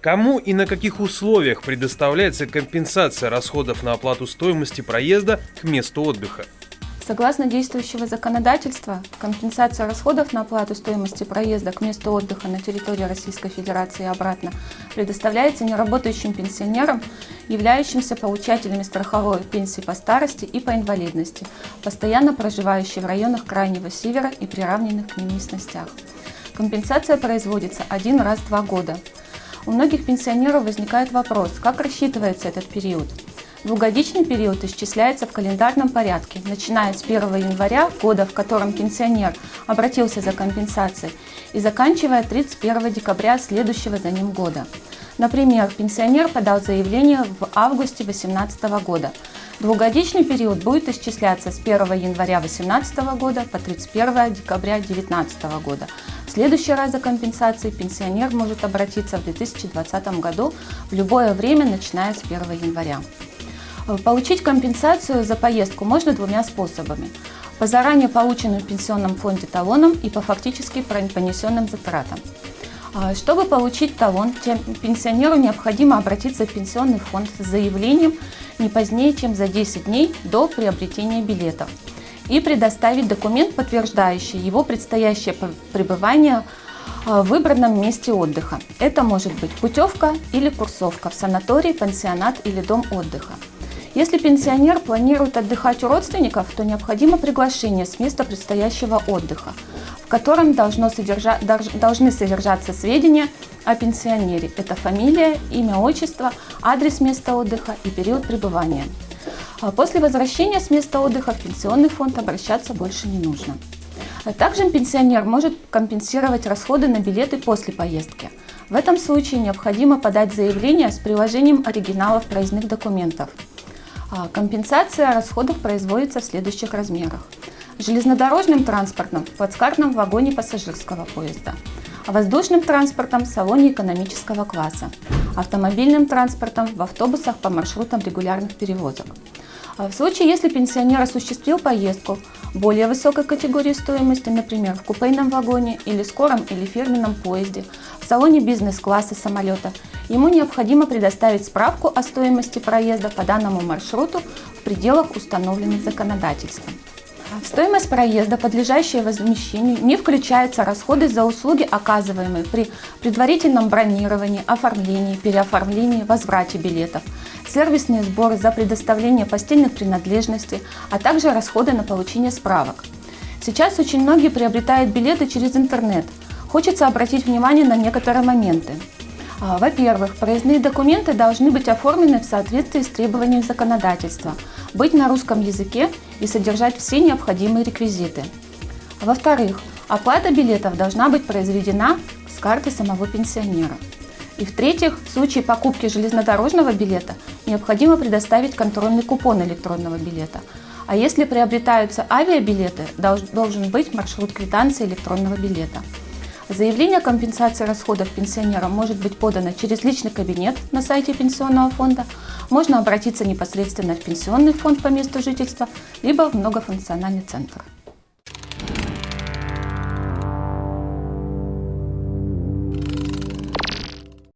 Кому и на каких условиях предоставляется компенсация расходов на оплату стоимости проезда к месту отдыха? Согласно действующего законодательства, компенсация расходов на оплату стоимости проезда к месту отдыха на территории Российской Федерации и обратно предоставляется неработающим пенсионерам, являющимся получателями страховой пенсии по старости и по инвалидности, постоянно проживающим в районах Крайнего Севера и приравненных к ним местностях. Компенсация производится один раз в 2 года. У многих пенсионеров возникает вопрос, как рассчитывается этот период. Двухгодичный период исчисляется в календарном порядке, начиная с 1 января года, в котором пенсионер обратился за компенсацией, и заканчивая 31 декабря следующего за ним года. Например, пенсионер подал заявление в августе 2018 года. Двухгодичный период будет исчисляться с 1 января 2018 года по 31 декабря 2019 года. В следующий раз за компенсацией пенсионер может обратиться в 2020 году в любое время, начиная с 1 января. Получить компенсацию за поездку можно 2 способами. По заранее полученным в пенсионном фонде талонам и по фактически понесенным затратам. Чтобы получить талон, пенсионеру необходимо обратиться в пенсионный фонд с заявлением не позднее, чем за 10 дней до приобретения билетов и предоставить документ, подтверждающий его предстоящее пребывание в выбранном месте отдыха. Это может быть путевка или курсовка в санаторий, пансионат или дом отдыха. Если пенсионер планирует отдыхать у родственников, то необходимо приглашение с места предстоящего отдыха, в котором должны содержаться сведения о пенсионере. Это фамилия, имя, отчество, адрес места отдыха и период пребывания. После возвращения с места отдыха в пенсионный фонд обращаться больше не нужно. Также пенсионер может компенсировать расходы на билеты после поездки. В этом случае необходимо подать заявление с приложением оригиналов проездных документов. Компенсация расходов производится в следующих размерах. Железнодорожным транспортом в плацкартном вагоне пассажирского поезда, воздушным транспортом в салоне экономического класса, автомобильным транспортом в автобусах по маршрутам регулярных перевозок. В случае, если пенсионер осуществил поездку более высокой категории стоимости, например, в купейном вагоне или скором или фирменном поезде, в салоне бизнес-класса самолета, ему необходимо предоставить справку о стоимости проезда по данному маршруту в пределах, установленных законодательством. В стоимость проезда, подлежащая возмещению, не включаются расходы за услуги, оказываемые при предварительном бронировании, оформлении, переоформлении, возврате билетов, сервисные сборы за предоставление постельных принадлежностей, а также расходы на получение справок. Сейчас очень многие приобретают билеты через интернет. Хочется обратить внимание на некоторые моменты. Во-первых, проездные документы должны быть оформлены в соответствии с требованиями законодательства, быть на русском языке и содержать все необходимые реквизиты. Во-вторых, оплата билетов должна быть произведена с карты самого пенсионера. И в-третьих, в случае покупки железнодорожного билета необходимо предоставить контрольный купон электронного билета. А если приобретаются авиабилеты, должен быть маршрут квитанции электронного билета. Заявление о компенсации расходов пенсионера может быть подано через личный кабинет на сайте пенсионного фонда, можно обратиться непосредственно в пенсионный фонд по месту жительства, либо в многофункциональный центр.